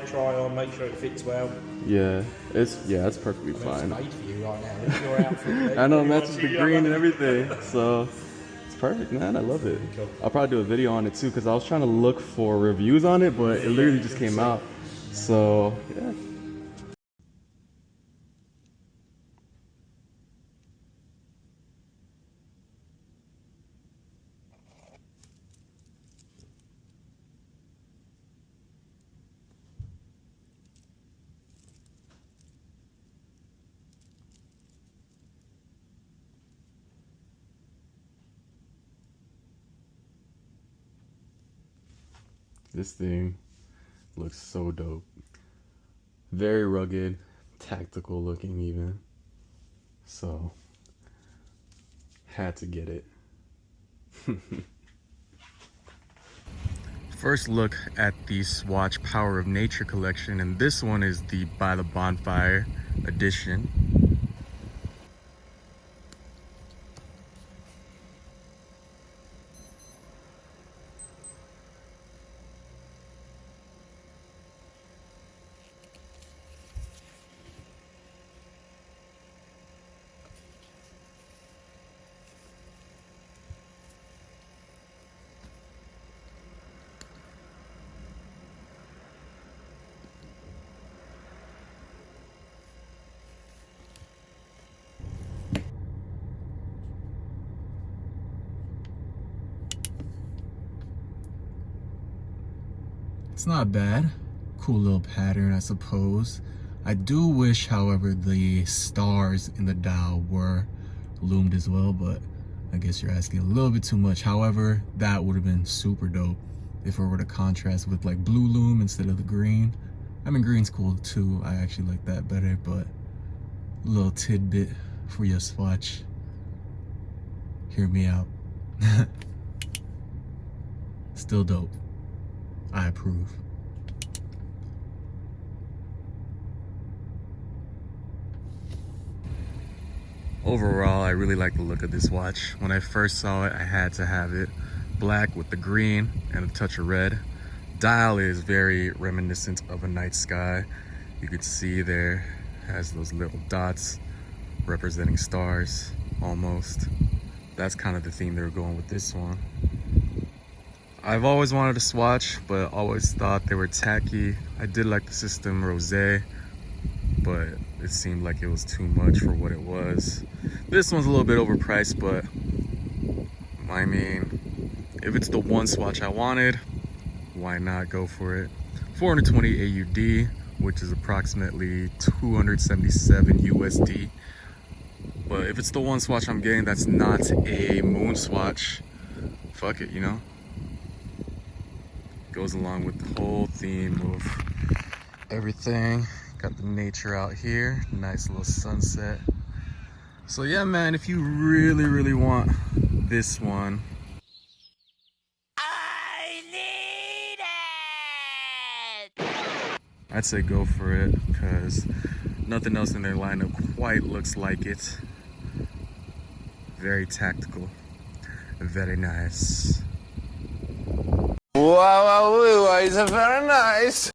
try on, make sure it fits well. Yeah, it's perfectly fine. It's made for you right now. It's your outfit. I know, it matches the green and everything, so it's perfect, man. I love it. Cool. I'll probably do a video on it too, because I was trying to look for reviews on it, but it literally just came out. So yeah. This thing looks so dope. Very rugged, tactical looking even. So, had to get it. First look at the Swatch Power of Nature collection, and this one is the By the Bonfire edition. It's not bad. Cool little pattern, I suppose. I do wish, however, the stars in the dial were loomed as well, but I guess you're asking a little bit too much. However, that would have been super dope if it were to contrast with like blue loom instead of the green. I mean, green's cool too. I actually like that better, but a little tidbit for your Swatch. Hear me out. Still dope. I approve. Overall, I really like the look of this watch. When I first saw it, I had to have it. Black with the green and a touch of red. Dial is very reminiscent of a night sky. You could see there has those little dots representing stars almost. That's kind of the theme they were going with this one. I've always wanted a Swatch, but always thought they were tacky. I did like the system rosé, but it seemed like it was too much for what it was. This one's a little bit overpriced, but I mean, if it's the one Swatch I wanted, why not go for it? 420 AUD, which is approximately 277 USD. But if it's the one Swatch I'm getting that's not a moon Swatch, fuck it, you know? Goes along with the whole theme of everything. Got the nature out here, nice little sunset. So yeah, man, if you really want this one, I need it! I'd say go for it, because nothing else in their lineup quite looks like it. Very tactical, very nice. Wow, it's very nice.